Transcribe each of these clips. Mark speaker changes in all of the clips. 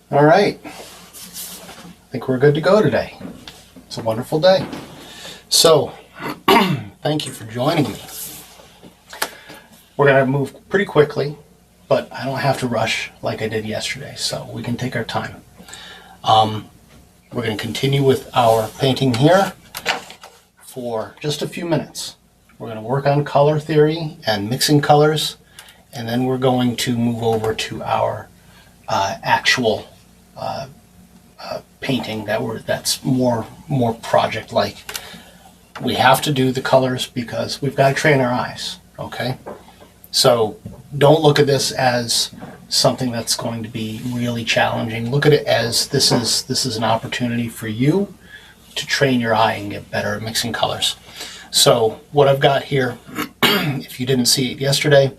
Speaker 1: All right, I think we're good to go today. It's a wonderful day. So, thank you for joining me. We're going to move pretty quickly, but I don't have to rush like I did yesterday, so we can take our time. We're going to continue with our painting here for just a few minutes. We're going to work on color theory and mixing colors, and then we're going to move over to our actual painting that's more project-like. We have to do the colors because we've got to train our eyes, okay? So don't look at this as something that's going to be really challenging. Look at it as this is an opportunity for you to train your eye and get better at mixing colors. So what I've got here, if you didn't see it yesterday,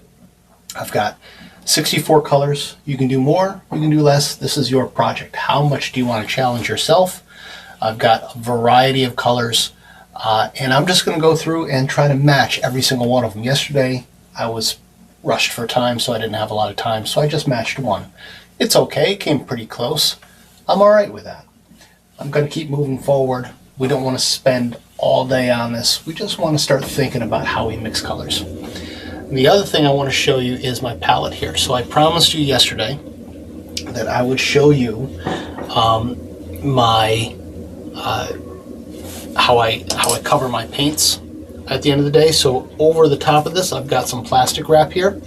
Speaker 1: I've got 64 colors. You can do more, you can do less. This is your project. How much do you want to challenge yourself? I've got a variety of colors, and I'm just going to go through and try to match every single one of them. Yesterday, I was rushed for time, so I didn't have a lot of time, so I just matched one. It's okay, it came pretty close. I'm all right with that. I'm going to keep moving forward. We don't want to spend all day on this. We just want to start thinking about how we mix colors. The other thing I want to show you is my palette here. So I promised you yesterday that I would show you how I cover my paints at the end of the day. So over the top of this, I've got some plastic wrap here,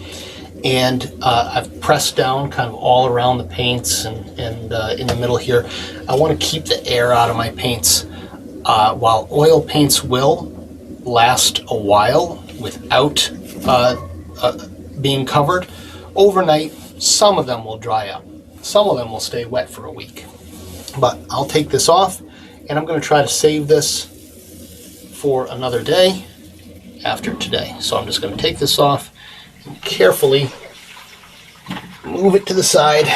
Speaker 1: and I've pressed down kind of all around the paints and in the middle here. I want to keep the air out of my paints. While oil paints will last a while without being covered, overnight some of them will dry up. Some of them will stay wet for a week. But I'll take this off, and I'm going to try to save this for another day after today. So I'm just going to take this off and carefully move it to the side,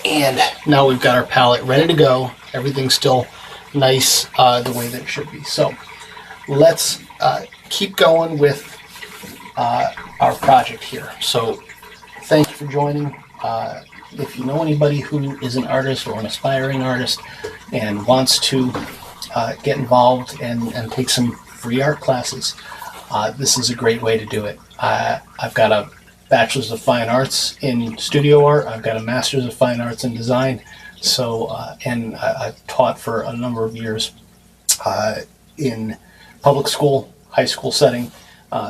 Speaker 1: and now we've got our palette ready to go. Everything's still nice the way that it should be. So let's keep going with our project here. So thank you for joining. If you know anybody who is an artist or an aspiring artist and wants to get involved and take some free art classes, this is a great way to do it. I've got a Bachelor's of Fine Arts in Studio Art. I've got a Master's of Fine Arts in Design. So, and I've taught for a number of years in public school, high school setting.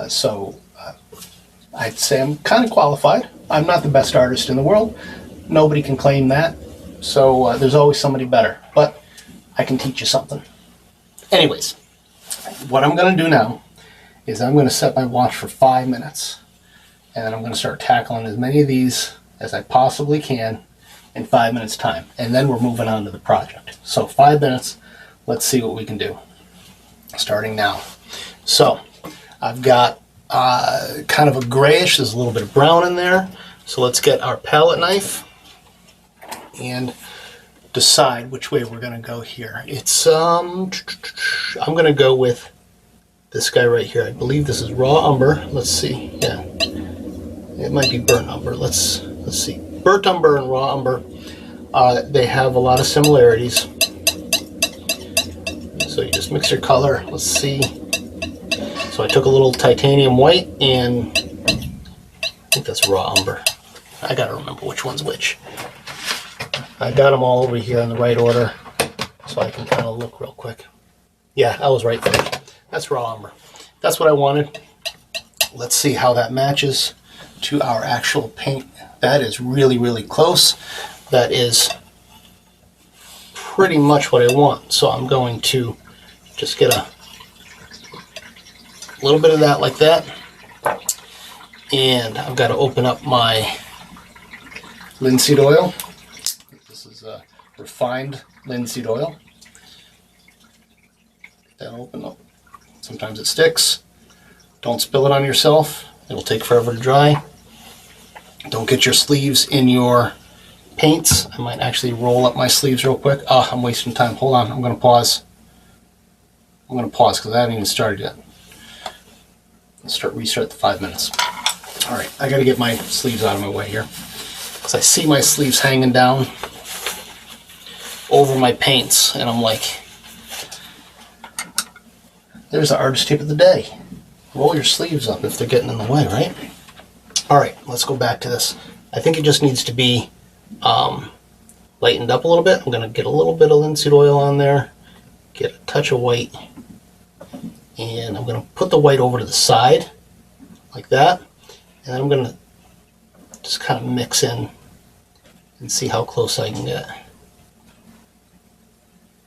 Speaker 1: So I'd say I'm kind of qualified. I'm not the best artist in the world. Nobody can claim that. So there's always somebody better, but I can teach you something. Anyways, what I'm going to do now is I'm going to set my watch for 5 minutes, and then I'm going to start tackling as many of these as I possibly can in 5 minutes time, and then we're moving on to the project. So 5 minutes, let's see what we can do starting now. So I've got kind of a grayish, there's a little bit of brown in there. So let's get our palette knife and decide which way we're going to go here. It's I'm going to go with this guy right here. I believe this is raw umber. Let's see. Yeah, it might be burnt umber. Let's see. Burnt umber and raw umber, they have a lot of similarities. So you just mix your color. Let's see. So I took a little titanium white, and I think that's raw umber. I gotta remember which one's which. I got them all over here in the right order, so I can kind of look real quick. Yeah, I was right there. That's raw umber. That's what I wanted. Let's see how that matches to our actual paint. That is really, really close. That is pretty much what I want. So I'm going to just get a little bit of that like that. And I've got to open up my linseed oil. This is a refined linseed oil. Get that open up. Sometimes it sticks. Don't spill it on yourself. It'll take forever to dry. Don't get your sleeves in your paints. I might actually roll up my sleeves real quick. Oh, I'm wasting time. Hold on. I'm going to pause. I'm going to pause because I haven't even started yet. Let's restart the 5 minutes. All right, I got to get my sleeves out of my way here. because I see my sleeves hanging down over my paints, and I'm like, there's the artist tip of the day. Roll your sleeves up if they're getting in the way, right? All right, let's go back to this. I think it just needs to be lightened up a little bit. I'm going to get a little bit of linseed oil on there, get a touch of white, and I'm going to put the white over to the side like that, and then I'm going to just kind of mix in and see how close I can get.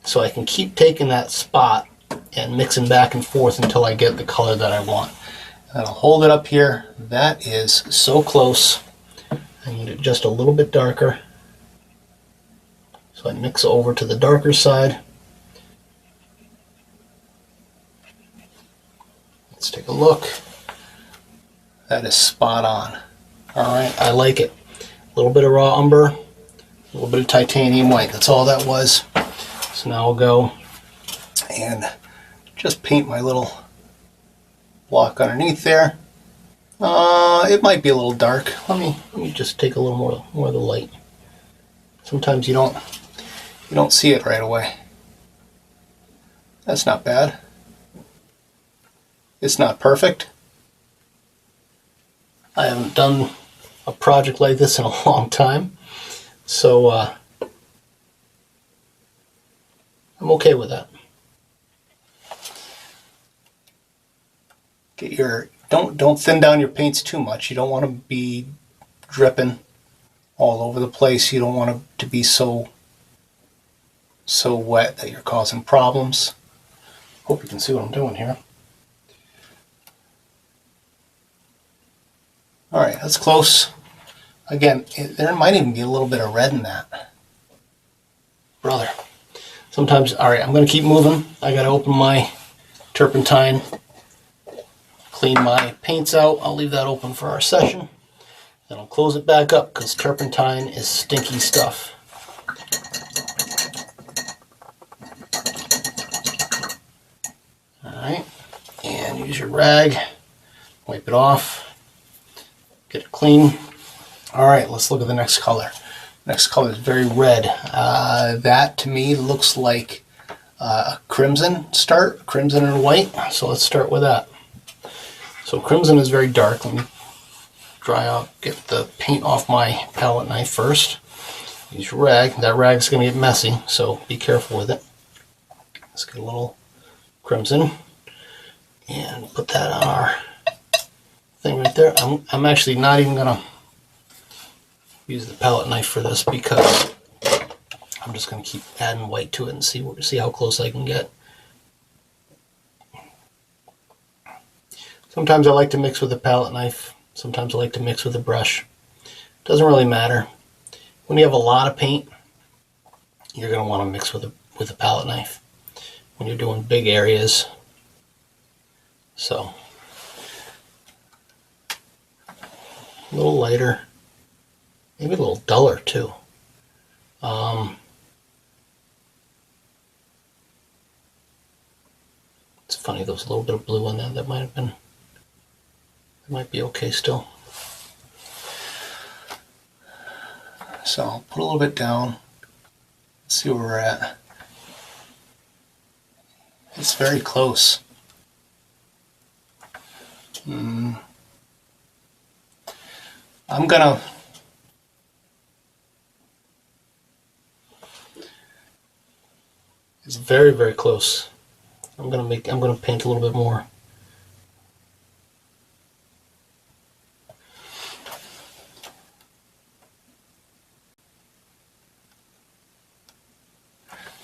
Speaker 1: So I can keep taking that spot and mixing back and forth until I get the color that I want. And I'll hold it up here. That is so close. I need it just a little bit darker. So I mix over to the darker side. Let's take a look. That is spot on. Alright, I like it. A little bit of raw umber, a little bit of titanium white. That's all that was. So now I'll go and just paint my little block underneath there. It might be a little dark. Let me just take a little more of the light. Sometimes you don't see it right away. That's not bad. It's not perfect. I haven't done a project like this in a long time, so I'm okay with that. Get your don't thin down your paints too much. You don't want to be dripping all over the place. You don't want it to be so wet that you're causing problems. Hope you can see what I'm doing here. Alright, that's close. Again, there might even be a little bit of red in that. Brother. Sometimes, alright, I'm going to keep moving. I got to open my Terpentine, clean my paints out. I'll leave that open for our session. Then I'll close it back up because Terpentine is stinky stuff. Alright, and use your rag, wipe it off. Get it clean. Alright, let's look at the next color. Next color is very red. That to me looks like a crimson start, crimson and white. So let's start with that. So crimson is very dark. Let me dry out, get the paint off my palette knife first. Use your rag. That rag's going to get messy, so be careful with it. Let's get a little crimson and put that on our thing right there. I'm actually not even gonna use the palette knife for this because I'm just gonna keep adding white to it and see how close I can get. Sometimes I like to mix with a palette knife. Sometimes I like to mix with a brush. Doesn't really matter. When you have a lot of paint, you're gonna want to mix with a palette knife when you're doing big areas. So. A little lighter, maybe a little duller too. It's funny, there was a little bit of blue on that. That might be okay still. So I'll put a little bit down, see where we're at. It's very close. It's very, very close. I'm gonna paint a little bit more.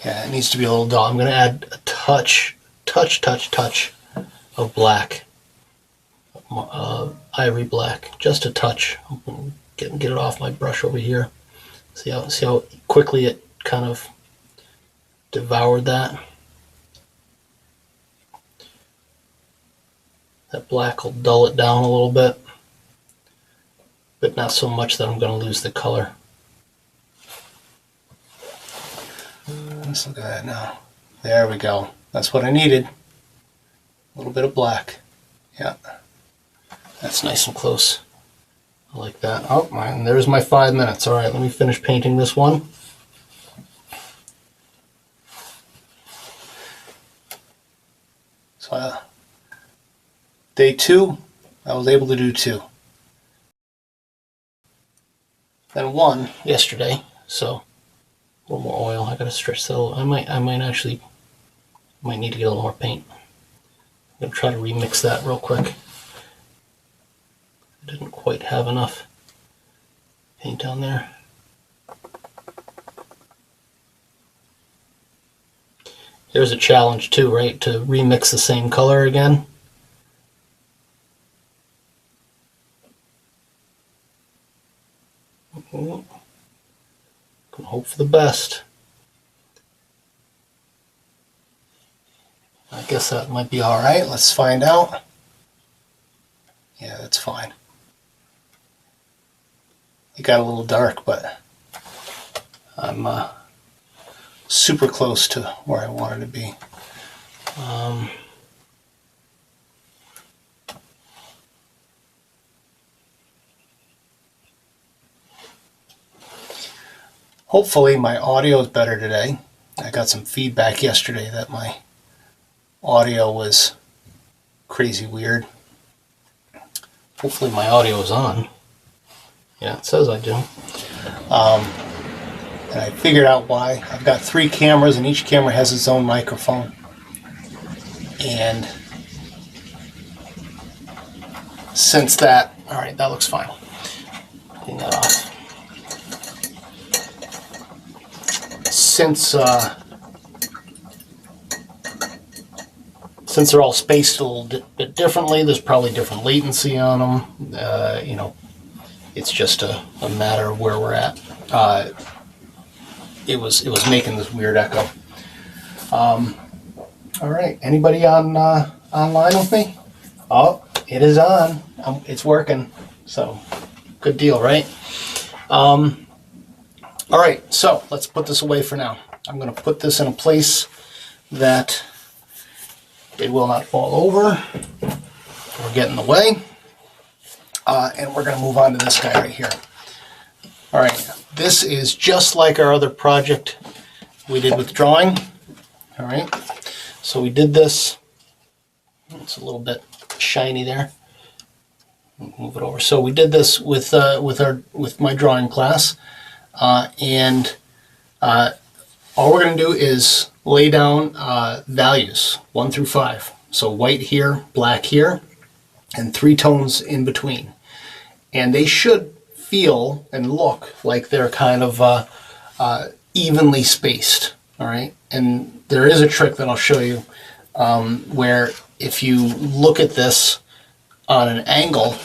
Speaker 1: Yeah, it needs to be a little dull. I'm gonna add a touch of black. Ivory Black, just a touch. Get it off my brush over here. See how quickly it kind of devoured that. That black will dull it down a little bit, but not so much that I'm going to lose the color. Let's look at that now. There we go. That's what I needed. A little bit of black. Yeah. That's nice and close. I like that. Oh, and there's my 5 minutes. All right, let me finish painting this one. So, day 2, I was able to do 2. Then 1 yesterday, so a little more oil. I gotta stretch that a little. I might actually need to get a little more paint. I'm gonna try to remix that real quick. I didn't quite have enough paint on there. There's a challenge too, right? To remix the same color again. Can hope for the best. I guess that might be all right. Let's find out. Yeah, that's fine. It got a little dark, but I'm super close to where I wanted to be. Hopefully my audio is better today. I got some feedback yesterday that my audio was crazy weird. Hopefully my audio is on. Yeah, it says I do. And I figured out why. I've got 3 cameras and each camera has its own microphone. And since that, all right, that looks fine. Clean that off. Since they're all spaced a little bit differently, there's probably different latency on them. You know, it's just a matter of where we're at. It was making this weird echo. All right, anybody on online with me? Oh, it is on. It's working. So, good deal, right? All right, so let's put this away for now. I'm going to put this in a place that it will not fall over or get in the way. And we're going to move on to this guy right here. All right, this is just like our other project we did with drawing. All right, so we did this. It's a little bit shiny there. Move it over. So we did this with my drawing class, and all we're going to do is lay down values 1 through 5. So white here, black here, and 3 tones in between. And they should feel and look like they're kind of evenly spaced. All right, and there is a trick that I'll show you where if you look at this on an angle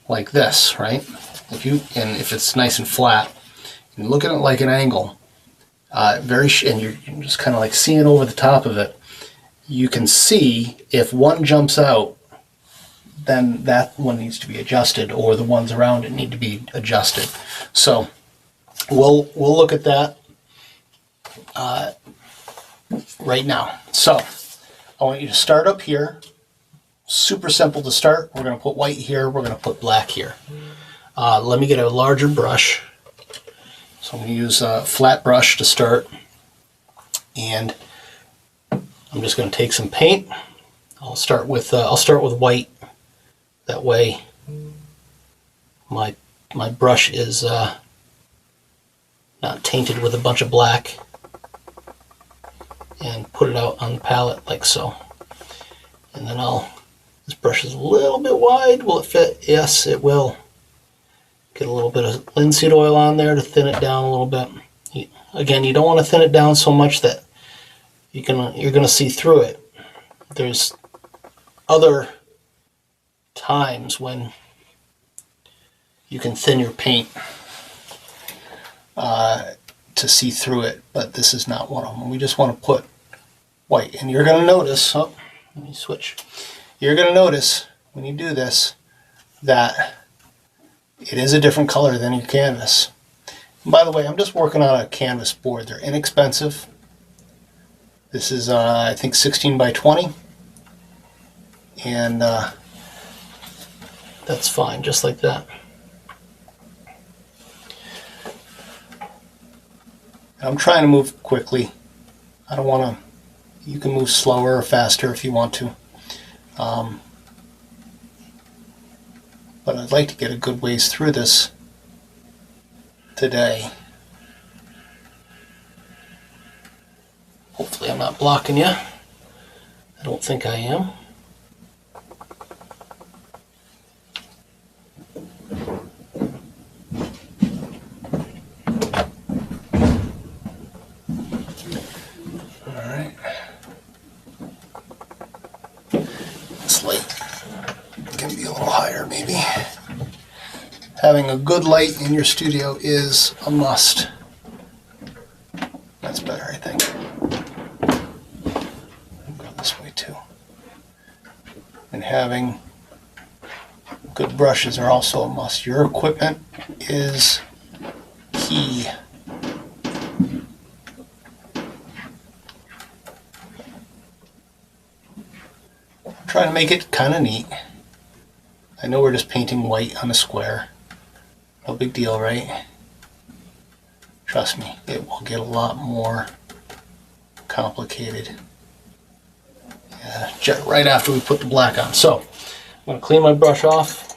Speaker 1: like this, right? If it's nice and flat, and look at it like an angle, and you're just kind of like seeing over the top of it, you can see if one jumps out, then that one needs to be adjusted, or the ones around it need to be adjusted. So we'll look at that right now. So I want you to start up here. Super simple to start. We're going to put white here. We're going to put black here. Let me get a larger brush. So I'm going to use a flat brush to start. And I'm just going to take some paint. I'll start with white. That way my brush is not tainted with a bunch of black. And put it out on the palette like so. And then this brush is a little bit wide. Will it fit? Yes, it will. Get a little bit of linseed oil on there to thin it down a little bit. Again, you don't want to thin it down so much that you're gonna see through it. There's other times when you can thin your paint to see through it, but this is not one of them. We just want to put white, and you're going to notice, let me switch. You're going to notice when you do this that it is a different color than your canvas. And by the way, I'm just working on a canvas board. They're inexpensive. This is I think 16 by 20, and that's fine, just like that. And I'm trying to move quickly. I don't want to, you can move slower or faster if you want to. But I'd like to get a good ways through this today. Hopefully I'm not blocking you. I don't think I am. Alright. This light can be a little higher maybe. Having a good light in your studio is a must. That's better, I think. This way too. And having good brushes are also a must. Your equipment is key. I'm trying to make it kind of neat. I know we're just painting white on a square. No big deal, right? Trust me, it will get a lot more complicated. Right after we put the black on. So, I'm going to clean my brush off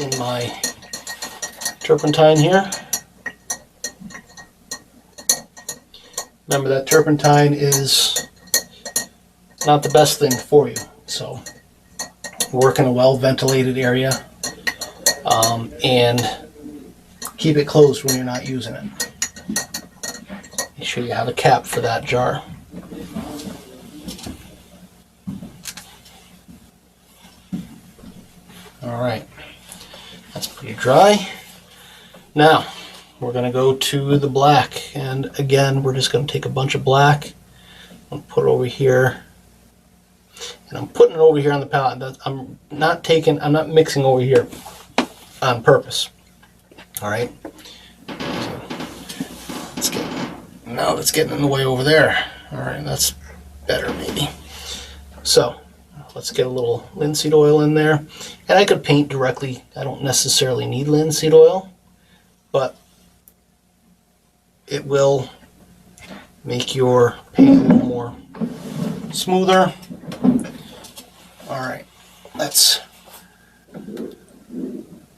Speaker 1: in my turpentine here. Remember that turpentine is not the best thing for you. So, work in a well ventilated area and keep it closed when you're not using it. Make sure you have a cap for that jar. Alright, that's pretty dry. Now, we're going to go to the black, and again, we're just going to take a bunch of black and put it over here. And I'm putting it over here on the palette. I'm not mixing over here on purpose. Alright, so now it's getting in the way over there. Alright, that's better maybe. So, let's get a little linseed oil in there. And I could paint directly. I don't necessarily need linseed oil, but it will make your paint a little more smoother. Alright, let's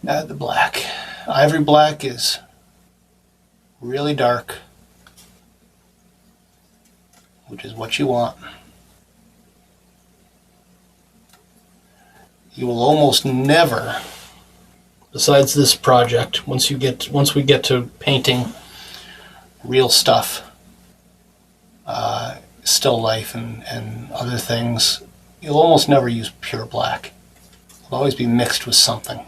Speaker 1: add the black. Ivory Black is really dark, which is what you want. You will almost never, besides this project, once we get to painting real stuff, still life and other things, you'll almost never use pure black. It'll always be mixed with something.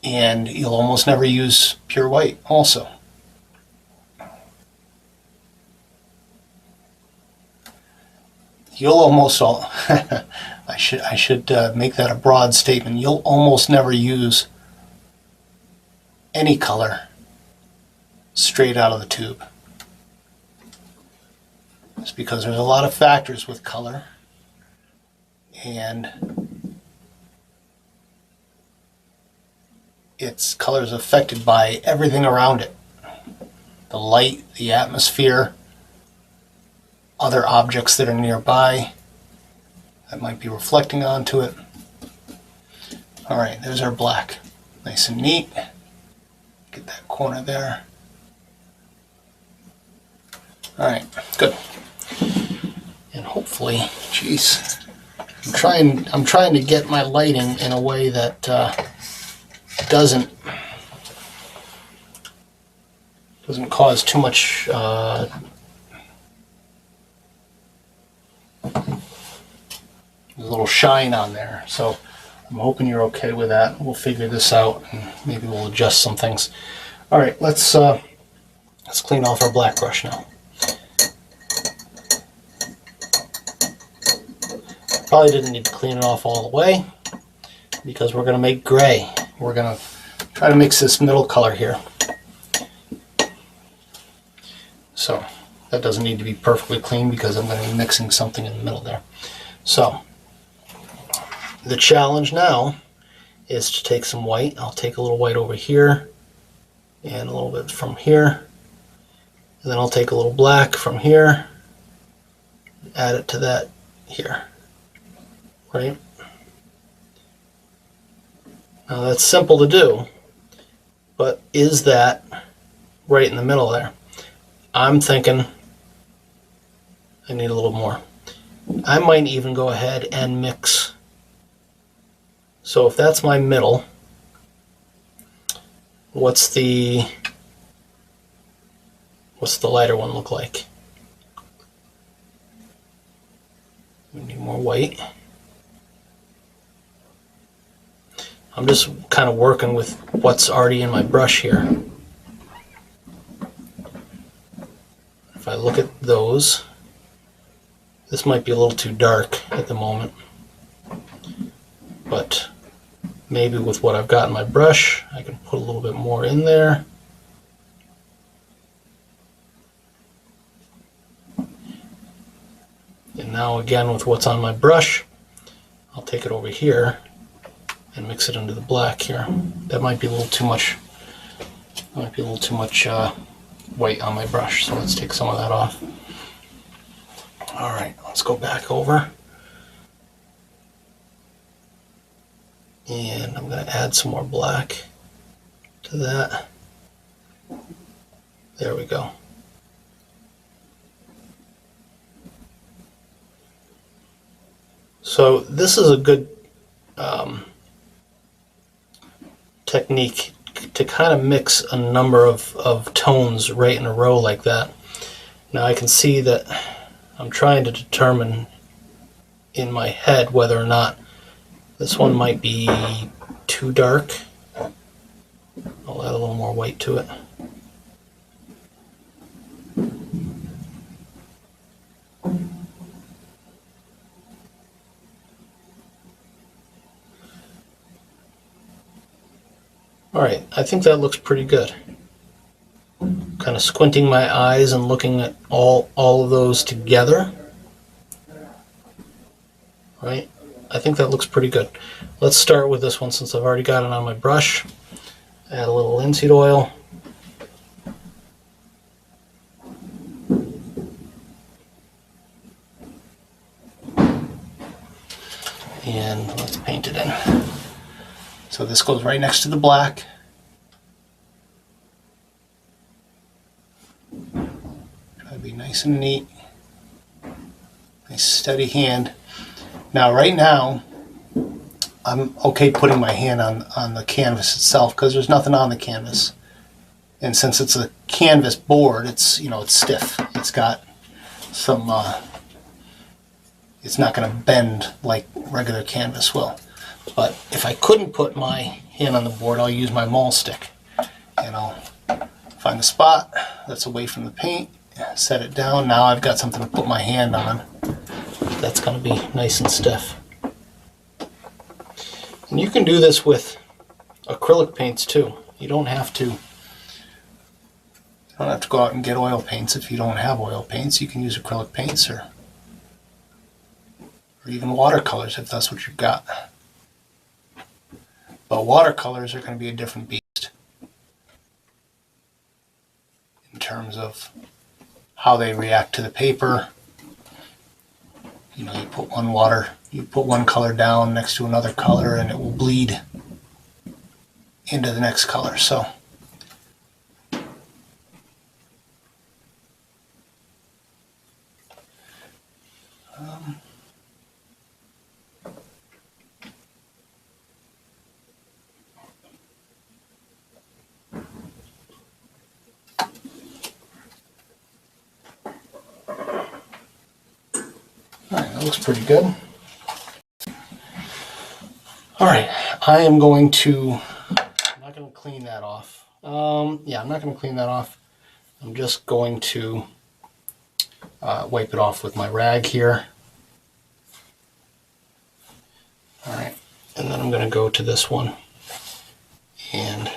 Speaker 1: And you'll almost never use pure white also. You'll almost all I should make that a broad statement. You'll almost never use any color straight out of the tube. It's because there's a lot of factors with color, and its color is affected by everything around it. The light, the atmosphere, other objects that are nearby that might be reflecting onto it. Alright, there's our black. Nice and neat. Get that corner there. Alright, good. And hopefully, geez, I'm trying to get my lighting in a way that doesn't cause too much a little shine on there. So I'm hoping you're okay with that. We'll figure this out and maybe we'll adjust some things. Alright, let's clean off our black brush now. Probably didn't need to clean it off all the way because we're going to make gray. We're going to try to mix this middle color here. So that doesn't need to be perfectly clean because I'm going to be mixing something in the middle there. So the challenge now is to take some white. I'll take a little white over here and a little bit from here. And then I'll take a little black from here, add it to that here, right? Now that's simple to do, but is that right in the middle there? I'm thinking I need a little more. I might even go ahead and mix. So if that's my middle, what's the lighter one look like? We need more white. I'm just kind of working with what's already in my brush here. If I look at those, this might be a little too dark at the moment, but maybe with what I've got in my brush, I can put a little bit more in there. And now again with what's on my brush, I'll take it over here and mix it into the black here. That might be a little too much. Might be a little too much white on my brush, so let's take some of that off. All right, let's go back over. And I'm going to add some more black to that. There we go. So this is a good technique to kind of mix a number of tones right in a row like that. Now I can see that I'm trying to determine in my head whether or not this one might be too dark. I'll add a little more white to it. Alright, I think that looks pretty good. Kind of squinting my eyes and looking at all of those together. Right? I think that looks pretty good. Let's start with this one since I've already got it on my brush. Add a little linseed oil. And let's paint it in. So this goes right next to the black. Try to be nice and neat. Nice steady hand. Now right now, I'm okay putting my hand on the canvas itself because there's nothing on the canvas. And since it's a canvas board, it's, you know, it's stiff. It's got some, it's not going to bend like regular canvas will. But if I couldn't put my hand on the board, I'll use my maul stick. And I'll find a spot that's away from the paint, set it down. Now I've got something to put my hand on. That's going to be nice and stiff. And you can do this with acrylic paints too. You don't have to go out and get oil paints if you don't have oil paints. You can use acrylic paints or even watercolors if that's what you've got. But watercolors are going to be a different beast in terms of how they react to the paper. You know, you put one color down next to another color and it will bleed into the next color. So alright, that looks pretty good. Alright, I am going to, I'm not going to clean that off. Yeah, I'm not going to clean that off. I'm just going to wipe it off with my rag here. Alright, and then I'm going to go to this one and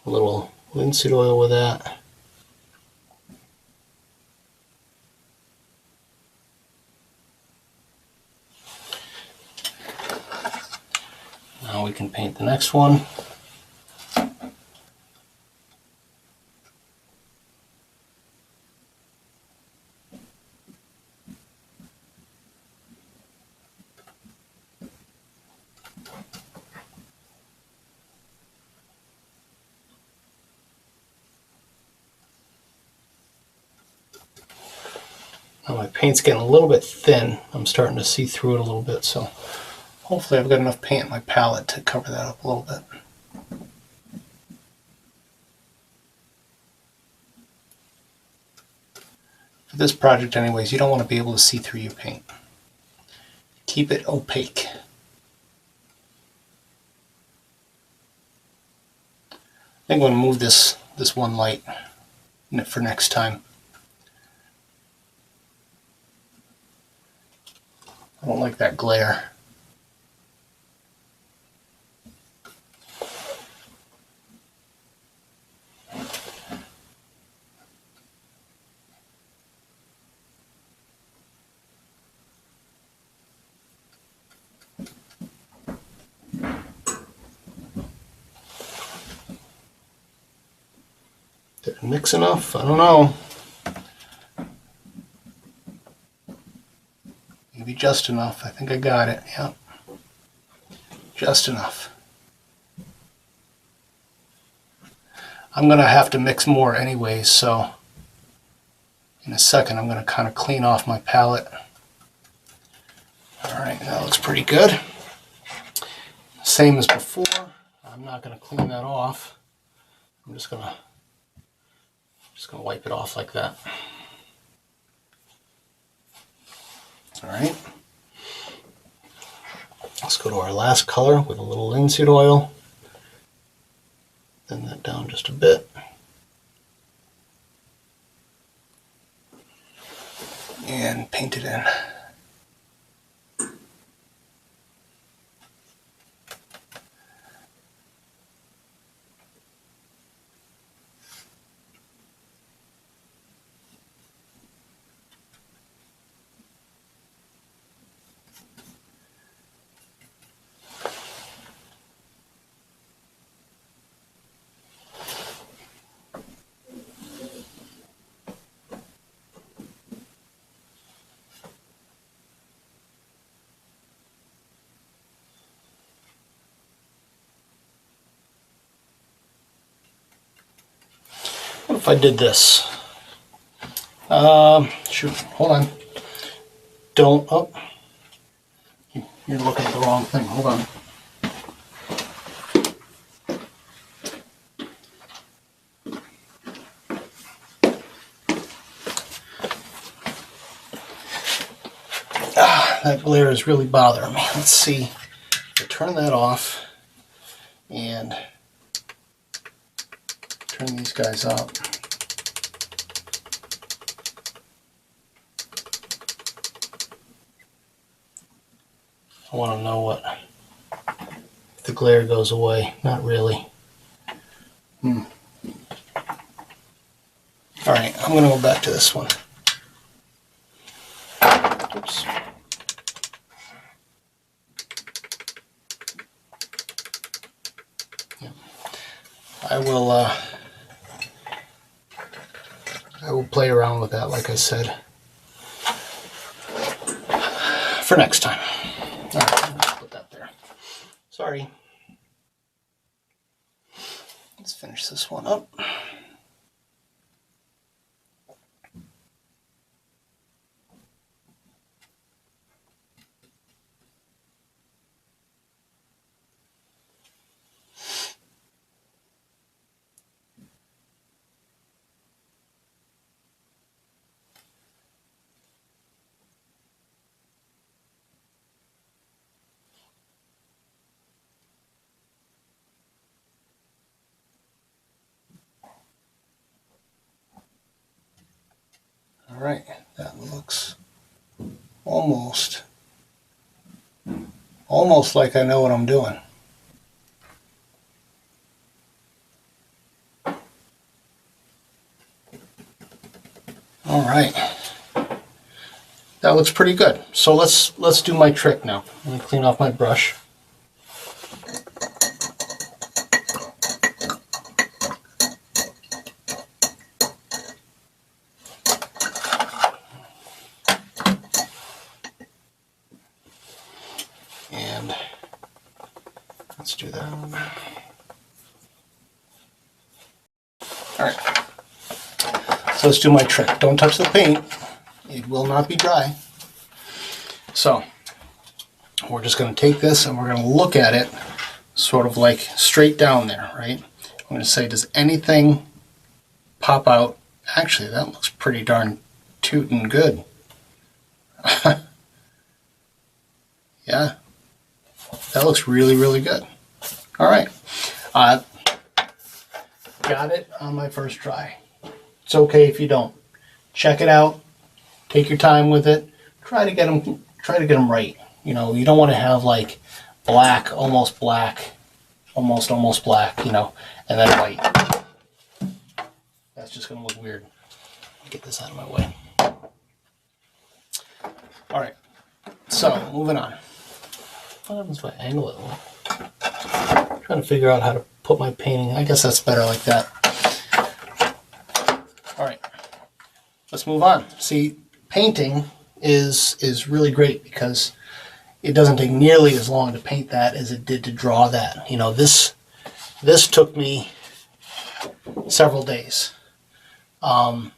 Speaker 1: a little linseed oil with that. Now we can paint the next one. Now my paint's getting a little bit thin. I'm starting to see through it a little bit, so hopefully I've got enough paint in my palette to cover that up a little bit. For this project anyways, you don't want to be able to see through your paint. Keep it opaque. I think I'm going to move this one light for next time. I don't like that glare. Did it mix enough? I don't know. Maybe just enough. I think I got it. Yep. Just enough. I'm going to have to mix more anyways, so in a second I'm going to kind of clean off my palette. Alright, that looks pretty good. Same as before. I'm not going to clean that off. I'm just going to wipe it off like that. Alright. Let's go to our last color with a little linseed oil. Thin that down just a bit. And paint it in. What if I did this? Shoot, hold on. Don't, oh, you're looking at the wrong thing, hold on. That glare is really bothering me. Let's see. I'll turn that off and turn these guys up. I want to know what if the glare goes away. Not really. Alright, I'm going to go back to this one. Oops. Yeah. I will play around with that, like I said, for next time. Alright, let's put that there. Sorry. Let's finish this one up. Alright, that looks almost like I know what I'm doing. Alright, that looks pretty good. So let's do my trick now. Let me clean off my brush. And let's do that. Alright, so let's do my trick. Don't touch the paint. It will not be dry. So, we're just going to take this and we're going to look at it sort of like straight down there, right? I'm going to say, does anything pop out? Actually, that looks pretty darn tootin' good. Yeah, that looks really, really good. All right, got it on my first try. It's okay if you don't. Check it out. Take your time with it. Try to get them right. You know, you don't want to have like black, almost black, almost black, you know, and then white. That's just going to look weird. Get this out of my way. All right, so moving on. What happens if I angle it? I'm trying to figure out how to put my painting. I guess that's better like that. All right, let's move on. See, painting is really great because it doesn't take nearly as long to paint that as it did to draw that. You know, this took me several days. I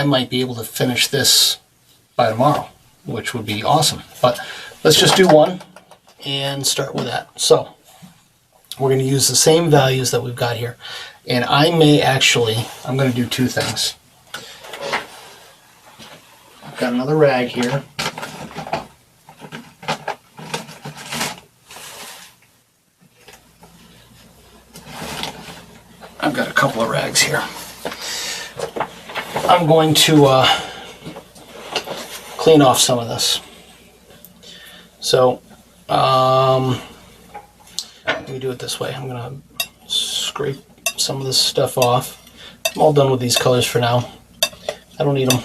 Speaker 1: might be able to finish this by tomorrow, which would be awesome. But let's just do one and start with that. So we're going to use the same values that we've got here. And I'm going to do two things. I've got another rag here. I've got a couple of rags here. I'm going to clean off some of this. So let me do it this way. I'm going to scrape some of this stuff off. I'm all done with these colors for now. I don't need them.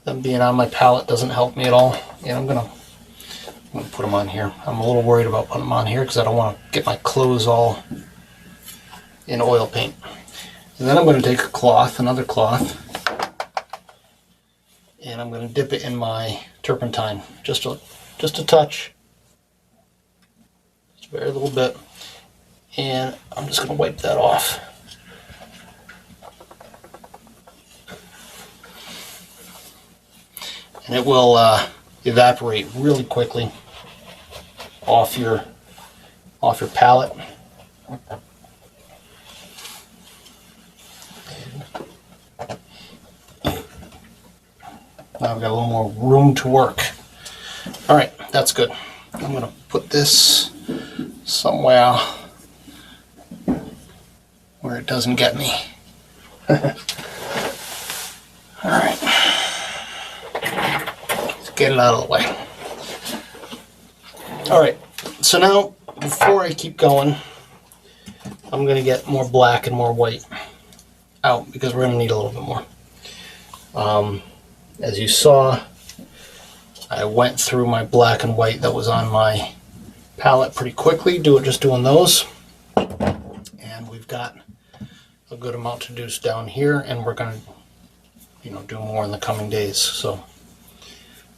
Speaker 1: Them being on my palette doesn't help me at all. And I'm gonna put them on here. I'm a little worried about putting them on here because I don't want to get my clothes all in oil paint. And then I'm going to take a cloth, another cloth, and I'm going to dip it in my turpentine, just a touch, just a very little bit, and I'm just going to wipe that off. And it will evaporate really quickly off your palette. Now I've got a little more room to work. All right, that's good. I'm going to put this somewhere where it doesn't get me. All right. Let's get it out of the way. All right, so now before I keep going, I'm going to get more black and more white out because we're going to need a little bit more. As you saw, I went through my black and white that was on my palette pretty quickly, just doing those. And we've got a good amount to do down here, and we're going to, do more in the coming days. So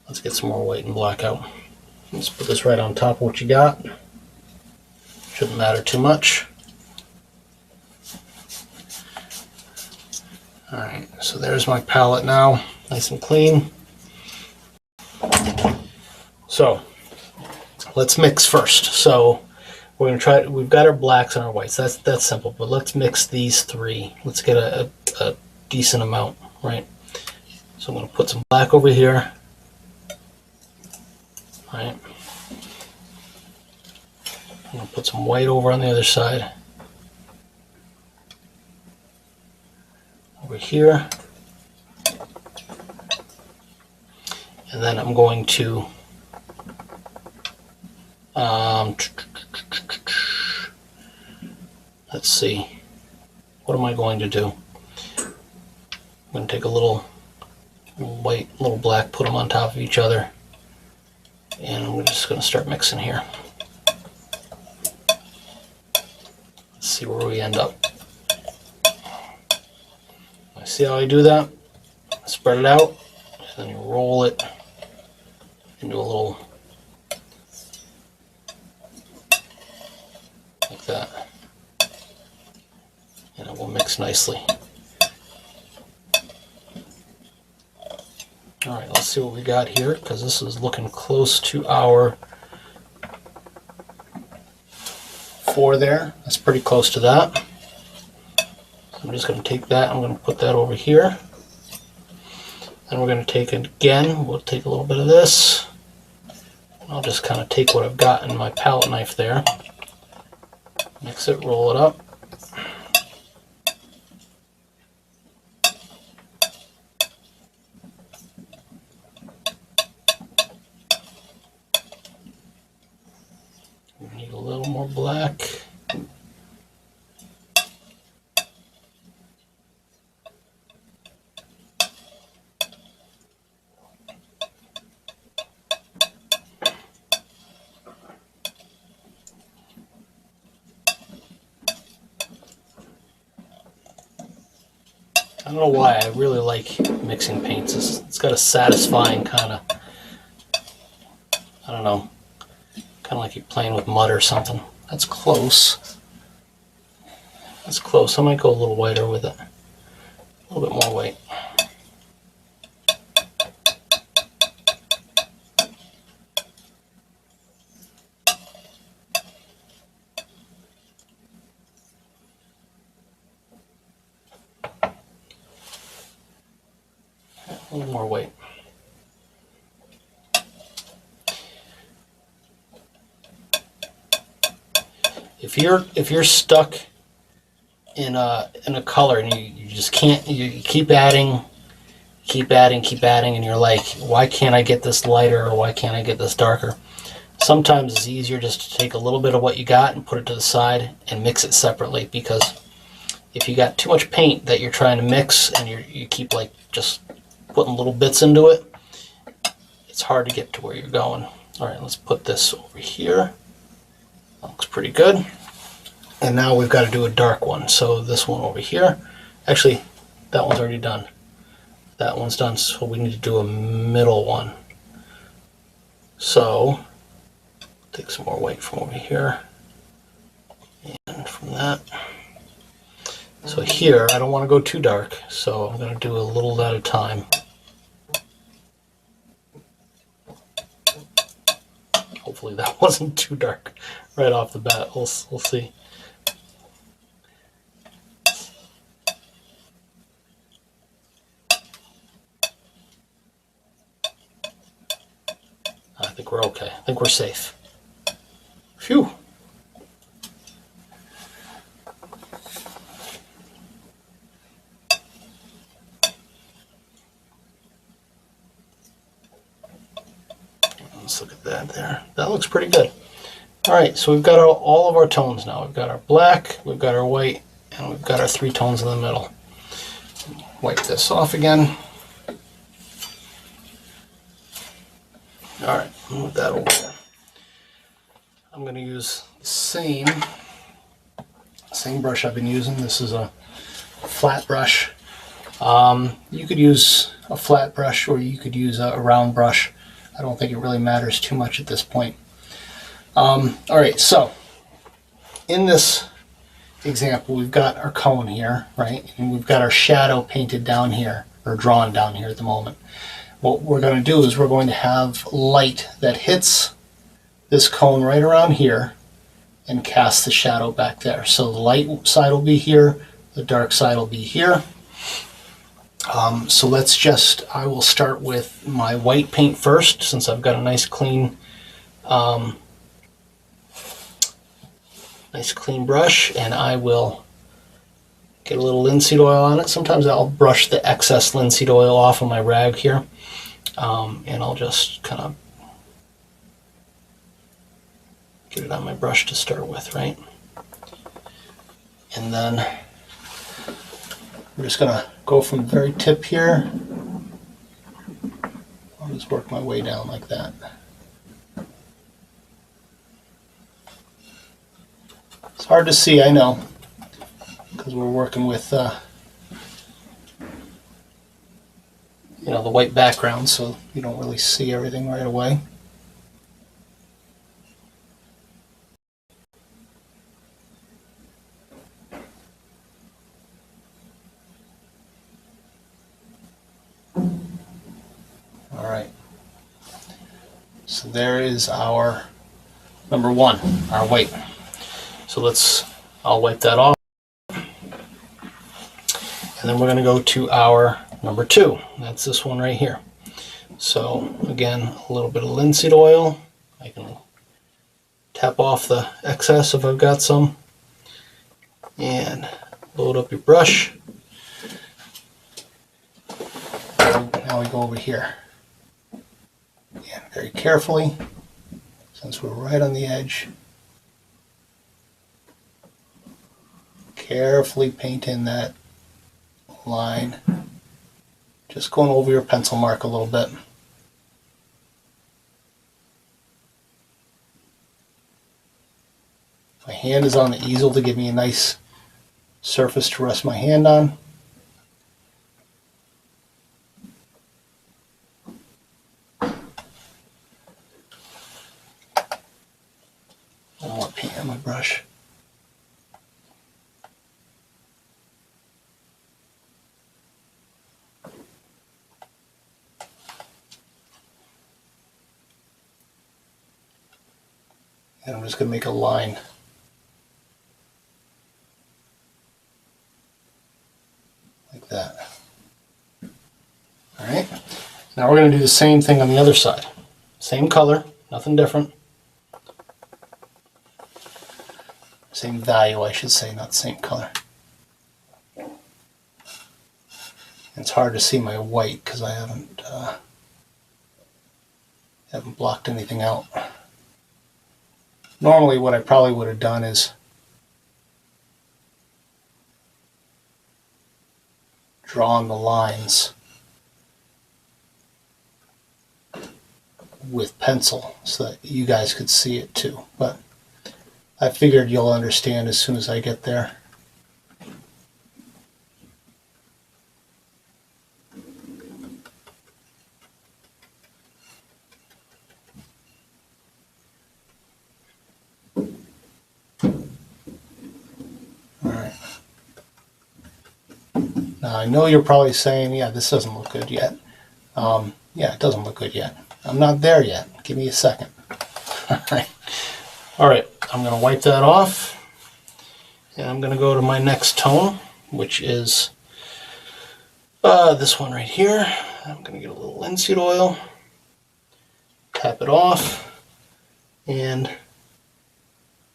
Speaker 1: let's get some more white and black out. Let's put this right on top of what you got. Shouldn't matter too much. Alright, so there's my palette now, nice and clean. So let's mix first. So we're going to try, we've got our blacks and our whites, that's simple, but let's mix these three. Let's get a decent amount, right? So I'm going to put some black over here. Alright. I'm going to put some white over on the other side. Over here, and then I'm going to let's see, what am I going to do? I'm going to take a little white, little black, put them on top of each other, and I'm just going to start mixing here. Let's see where we end up. See how I do that? Spread it out, and then you roll it into a little that. And it will mix nicely. Alright, let's see what we got here, because this is looking close to our 4 there. That's pretty close to that. So I'm just going to take that, I'm going to put that over here. And we're going to take it again, we'll take a little bit of this. I'll just kind of take what I've got in my palette knife there. Mix it, roll it up. We need a little more black. I don't know why, I really like mixing paints. It's got a satisfying kind of, I don't know, kind of like you're playing with mud or something. That's close. That's close. I might go a little whiter with it. A little bit more white. A little more weight. If you're stuck in a color and you just can't, you keep adding, and you're like, why can't I get this lighter, or why can't I get this darker? Sometimes it's easier just to take a little bit of what you got and put it to the side and mix it separately, because if you got too much paint that you're trying to mix and you keep like just putting little bits into it, it's hard to get to where you're going. Alright, let's put this over here. That looks pretty good. And now we've got to do a dark one. So this one over here, actually that one's already done. That one's done, so we need to do a middle one. So take some more white from over here and from that. So here, I don't want to go too dark, so I'm going to do a little at a time. Hopefully that wasn't too dark right off the bat. We'll see. I think we're okay. I think we're safe. Phew. Let's look at that there. That looks pretty good. Alright, so we've got all of our tones now. We've got our black, we've got our white, and we've got our 3 tones in the middle. Wipe this off again. Alright, move that over there. I'm going to use the same brush I've been using. This is a flat brush. You could use a flat brush, or you could use a round brush. I don't think it really matters too much at this point. Alright, so in this example, we've got our cone here, right? And we've got our shadow painted down here, or drawn down here at the moment. What we're going to do is we're going to have light that hits this cone right around here and cast the shadow back there. So the light side will be here, the dark side will be here. So let's just, I will start with my white paint first, since I've got a nice clean brush, and I will get a little linseed oil on it. Sometimes I'll brush the excess linseed oil off of my rag here, and I'll just kind of get it on my brush to start with, right? And then I'm just going to go from the very tip here. I'll just work my way down like that. It's hard to see, I know, because we're working with you know, the white background, so you don't really see everything right away. there is our number 1, our white. So I'll wipe that off. And then we're going to go to our number 2. That's this one right here. So again, a little bit of linseed oil. I can tap off the excess if I've got some. And load up your brush. Now we go over here. And very carefully, since we're right on the edge, carefully paint in that line, just going over your pencil mark a little bit. My hand is on the easel to give me a nice surface to rest my hand on. One more paint on my brush. And I'm just going to make a line. Like that. Alright. Now we're going to do the same thing on the other side. Same color, nothing different. Same value, I should say, not same color. It's hard to see my white because I haven't blocked anything out. Normally what I probably would have done is drawn the lines with pencil so that you guys could see it too, but I figured you'll understand as soon as I get there. Alright. Now I know you're probably saying, yeah, this doesn't look good yet. Yeah, it doesn't look good yet. I'm not there yet. Give me a second. Alright, I'm going to wipe that off. And I'm going to go to my next tone, which is this one right here. I'm going to get a little linseed oil, tap it off, and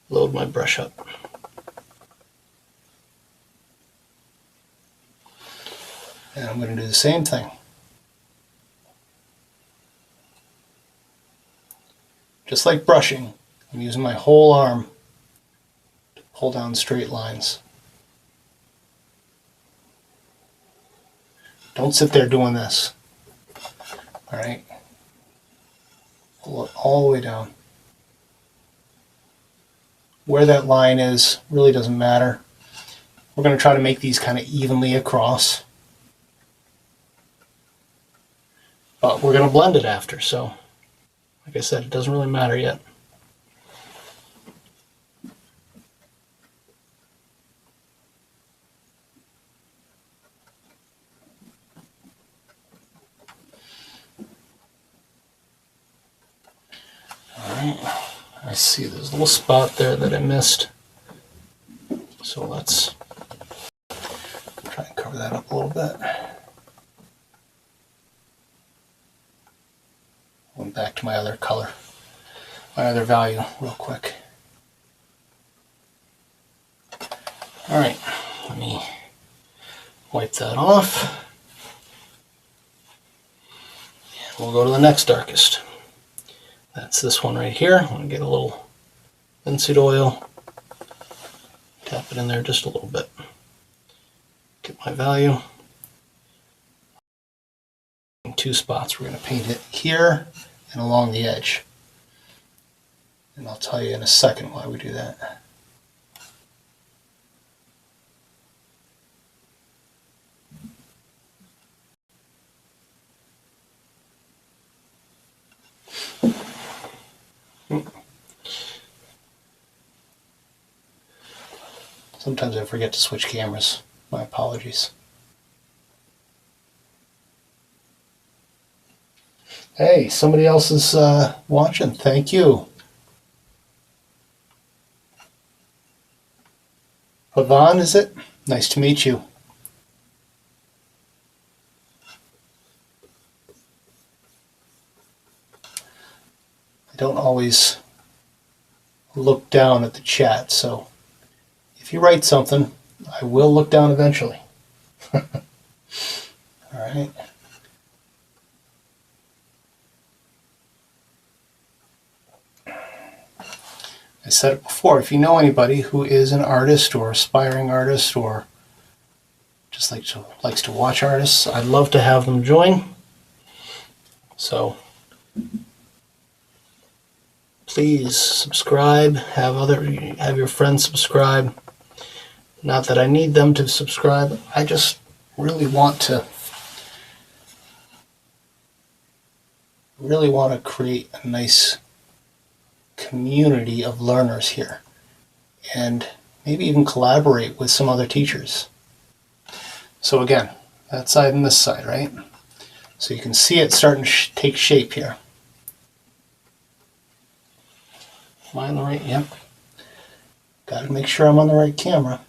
Speaker 1: load my brush up. And I'm going to do the same thing. Just like brushing, I'm using my whole arm to pull down straight lines. Don't sit there doing this. Alright? Pull it all the way down. Where that line is really doesn't matter. We're going to try to make these kind of evenly across. But we're going to blend it after, so like I said, it doesn't really matter yet. Alright, I see there's a little spot there that I missed. So let's try and cover that up a little bit. Going back to my other color, my other value real quick. Alright, let me wipe that off. And we'll go to the next darkest. That's this one right here. I'm going to get a little linseed oil, tap it in there just a little bit. Get my value. In 2 spots, we're going to paint it here and along the edge. And I'll tell you in a second why we do that. Sometimes I forget to switch cameras. My apologies. Hey, somebody else is watching. Thank you. Pavan, is it? Nice to meet you. I don't always look down at the chat, so if you write something, I will look down eventually. All right. I said it before, if you know anybody who is an artist or aspiring artist or just likes to watch artists, I'd love to have them join. So please subscribe, have your friends subscribe. Not that I need them to subscribe, I just really want to create a nice community of learners here and maybe even collaborate with some other teachers. So again, that side and this side, right? So you can see it starting to take shape here. Am I on the right? Yep. Got to make sure I'm on the right camera.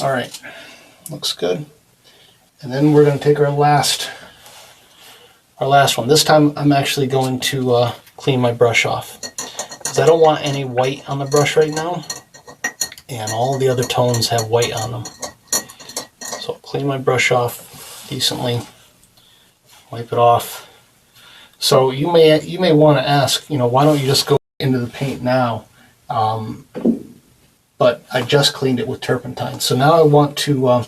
Speaker 1: All right, looks good. And then we're going to take our last one. This time I'm actually going to clean my brush off because I don't want any white on the brush right now, and all the other tones have white on them. So I'll clean my brush off decently, wipe it off. So you may want to ask, why don't you just go into the paint now? But I just cleaned it with turpentine. So now I want to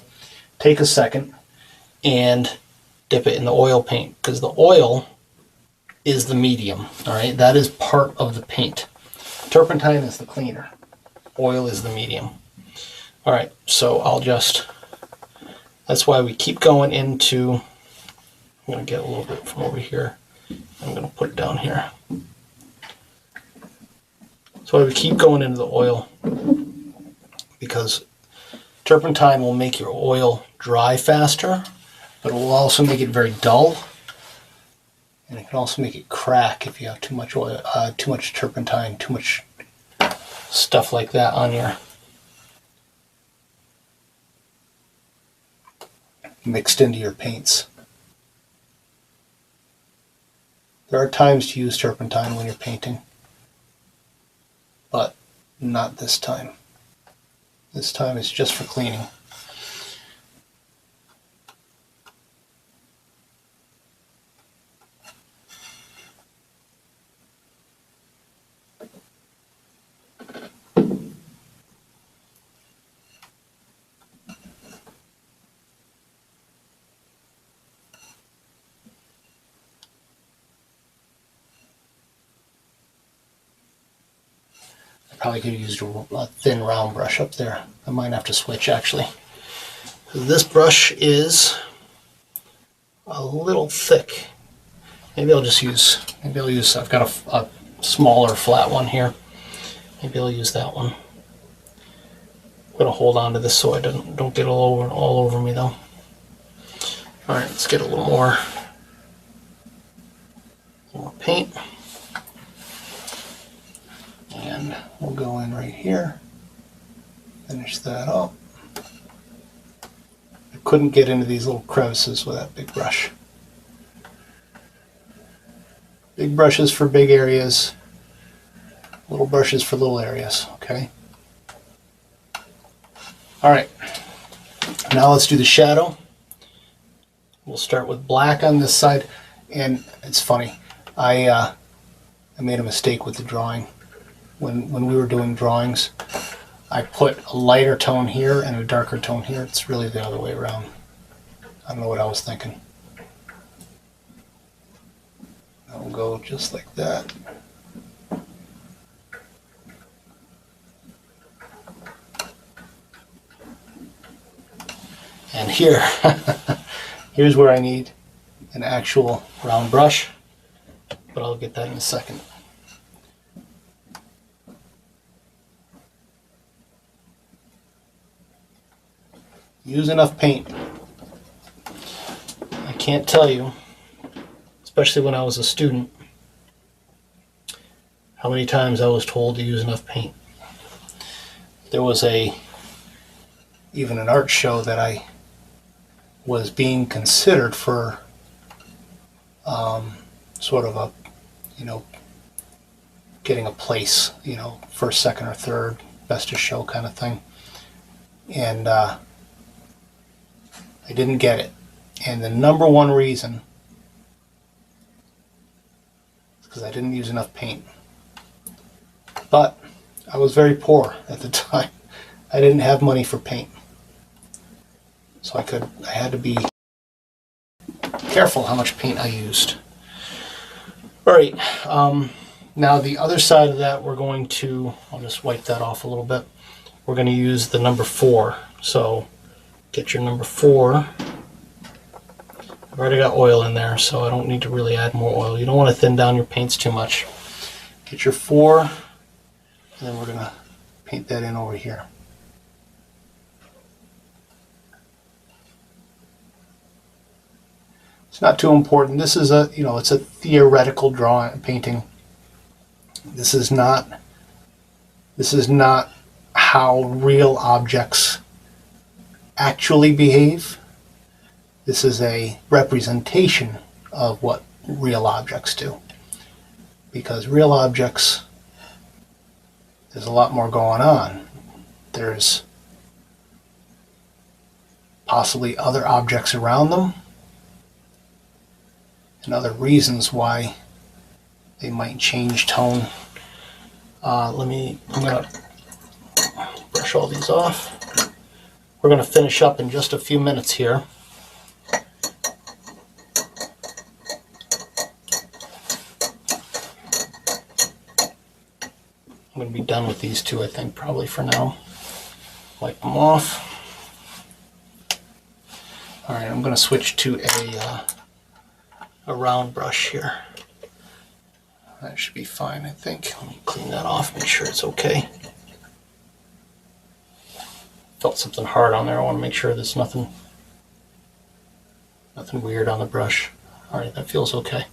Speaker 1: take a second and dip it in the oil paint, because the oil is the medium, all right? That is part of the paint. Turpentine is the cleaner. Oil is the medium. All right, so that's why we keep going into, I'm gonna get a little bit from over here. I'm gonna put it down here. That's why we keep going into the oil, because turpentine will make your oil dry faster, but it will also make it very dull, and it can also make it crack if you have too much oil, too much turpentine, too much stuff like that on your mixed into your paints. There are times to use turpentine when you're painting, but not this time. This time it's just for cleaning. Probably could have used a thin round brush up there. I might have to switch actually. This brush is a little thick. Maybe I'll use, I've got a smaller flat one here. Maybe I'll use that one. I'm gonna hold on to this so I don't get all over me though. All right, let's get a little more paint. And we'll go in right here, finish that up. I couldn't get into these little crevices with that big brush. Big brushes for big areas, little brushes for little areas, okay? All right, now let's do the shadow. We'll start with black on this side, and it's funny, I made a mistake with the drawing. When we were doing drawings, I put a lighter tone here and a darker tone here. It's really the other way around. I don't know what I was thinking. I'll go just like that. And here, here's where I need an actual round brush, but I'll get that in a second. use enough paint. I can't tell you, especially when I was a student, how many times I was told to use enough paint. There was even an art show that I was being considered for sort of a, getting a place, first, second, or third, best of show kind of thing. And I didn't get it. And the number one reason is because I didn't use enough paint. But I was very poor at the time. I didn't have money for paint. So I had to be careful how much paint I used. Alright, now the other side of that I'll just wipe that off a little bit. We're going to use the number 4. So get your number 4. I've already got oil in there, so I don't need to really add more oil. You don't want to thin down your paints too much. Get your 4, and then we're going to paint that in over here. It's not too important. This is it's a theoretical painting. This is not how real objects actually behave. This is a representation of what real objects do. Because real objects, there's a lot more going on. There's possibly other objects around them, and other reasons why they might change tone. I'm going to brush all these off. We're going to finish up in just a few minutes here. I'm going to be done with these two, I think, probably for now. Wipe them off. Alright, I'm going to switch to a round brush here. That should be fine, I think. Let me clean that off, make sure it's okay. Felt something hard on there. I want to make sure there's nothing weird on the brush. Alright, that feels okay.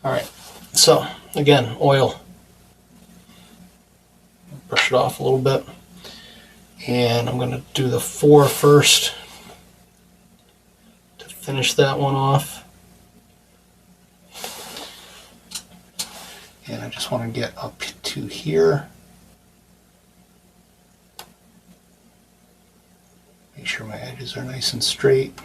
Speaker 1: Alright, so again, oil. Brush it off a little bit. And I'm going to do the 4 first to finish that one off. And I just want to get up to here. Make sure my edges are nice and straight.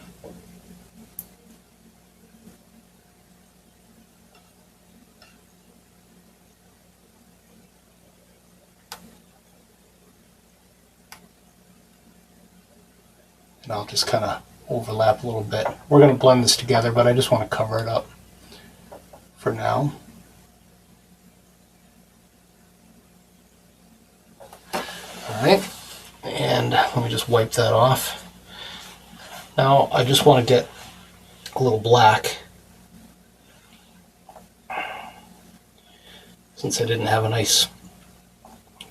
Speaker 1: And I'll just kind of overlap a little bit. We're going to blend this together, but I just want to cover it up for now. Alright, and let me just wipe that off. Now I just want to get a little black. Since I didn't have a nice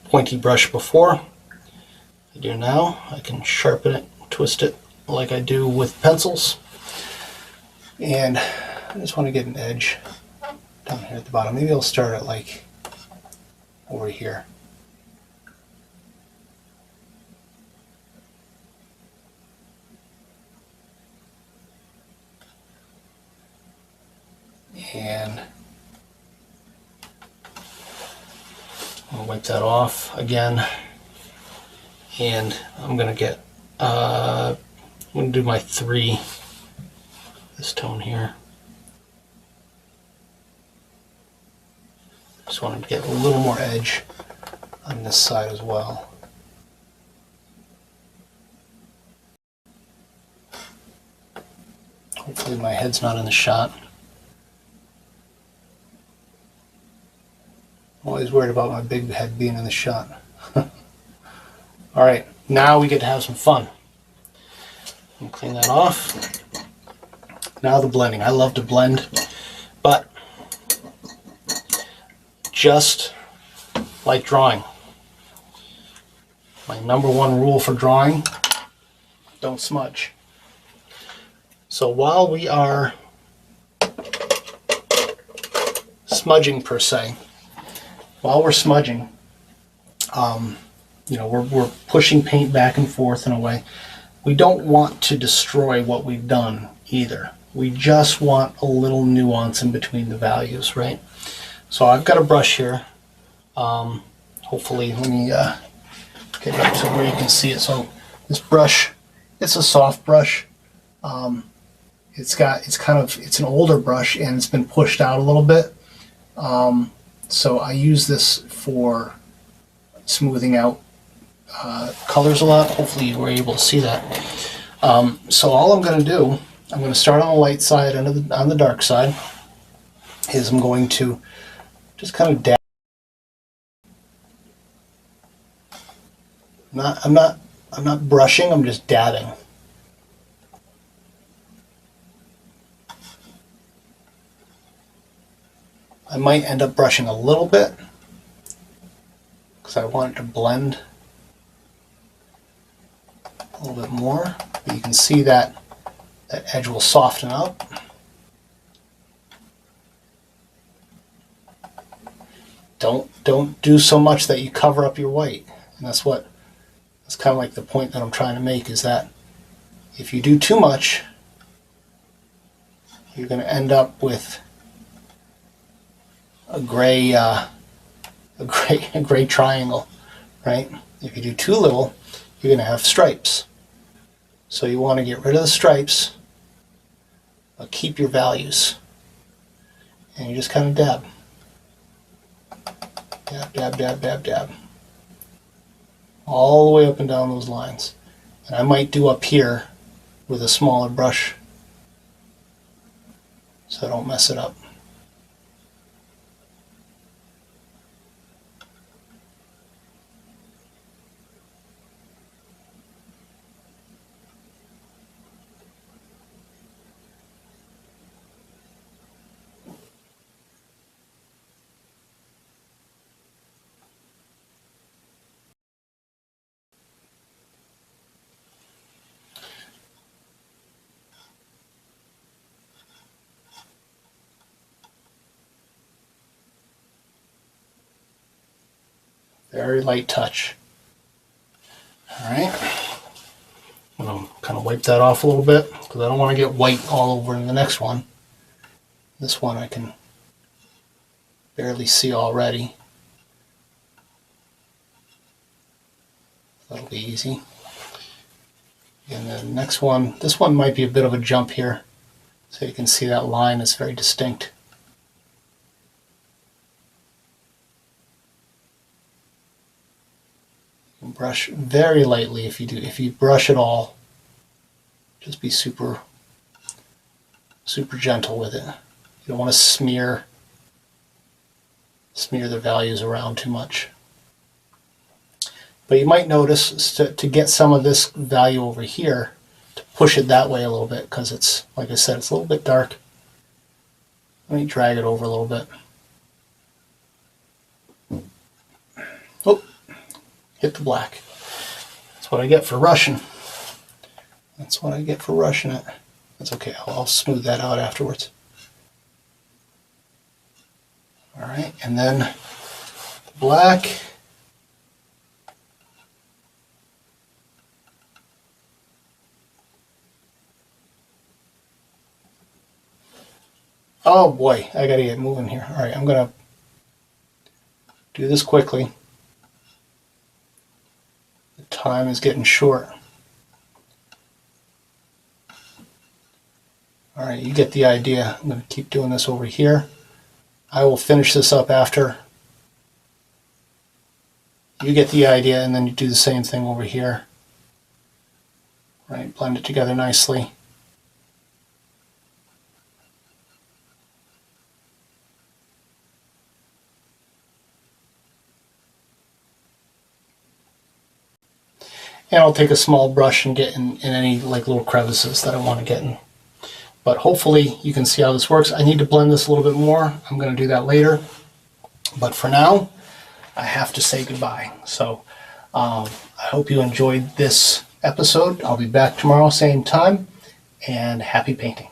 Speaker 1: pointy brush before, I do now. I can sharpen it, twist it like I do with pencils. And I just want to get an edge down here at the bottom. Maybe I'll start it like over here. And I'll wipe that off again, and I'm going to get, I'm going to do my 3, this tone here. Just wanted to get a little more edge on this side as well. Hopefully my head's not in the shot. I'm always worried about my big head being in the shot. Alright, now we get to have some fun. Let me clean that off. Now the blending. I love to blend, but just like drawing. My number one rule for drawing don't smudge. So while we are smudging per se, while we're smudging, you know, we're pushing paint back and forth in a way. We don't want to destroy what we've done either. We just want a little nuance in between the values, right? So I've got a brush here. Hopefully, let me get it up to where you can see it. So this brush, it's a soft brush. It's an older brush and it's been pushed out a little bit. So I use this for smoothing out colors a lot. Hopefully you were able to see that. So all I'm going to do, I'm going to start on the light side and on the dark side, is I'm going to just kind of dab. I'm not brushing, I'm just dabbing. I might end up brushing a little bit because I want it to blend a little bit more, but you can see that that edge will soften up. Don't do so much that you cover up your white, and that's kind of like the point that I'm trying to make, is that if you do too much, you're going to end up with a gray triangle, right? If you do too little, you're going to have stripes. So you want to get rid of the stripes, but keep your values. And you just kind of dab. Dab, dab, dab, dab, dab. All the way up and down those lines. And I might do up here with a smaller brush so I don't mess it up. Very light touch. Alright. I'm going to kind of wipe that off a little bit because I don't want to get white all over in the next one. This one I can barely see already. That'll be easy. And then the next one, this one might be a bit of a jump here. So you can see that line is very distinct. Brush very lightly if you brush at all. Just be super gentle with it. You don't want to smear the values around too much. But you might notice to get some of this value over here, to push it that way a little bit, because it's, like I said, it's a little bit dark. Let me drag it over a little bit. Oh, hit the black. That's what I get for rushing. That's what I get for rushing it. That's okay, I'll smooth that out afterwards. Alright, and then the black. Oh boy, I gotta get moving here. Alright, I'm gonna do this quickly. The time is getting short. Alright, you get the idea. I'm gonna keep doing this over here. I will finish this up after. You get the idea, and then you do the same thing over here. Right, blend it together nicely. And I'll take a small brush and get in any like little crevices that I want to get in. But hopefully you can see how this works. I need to blend this a little bit more. I'm going to do that later. But for now, I have to say goodbye. So I hope you enjoyed this episode. I'll be back tomorrow, same time, and happy painting.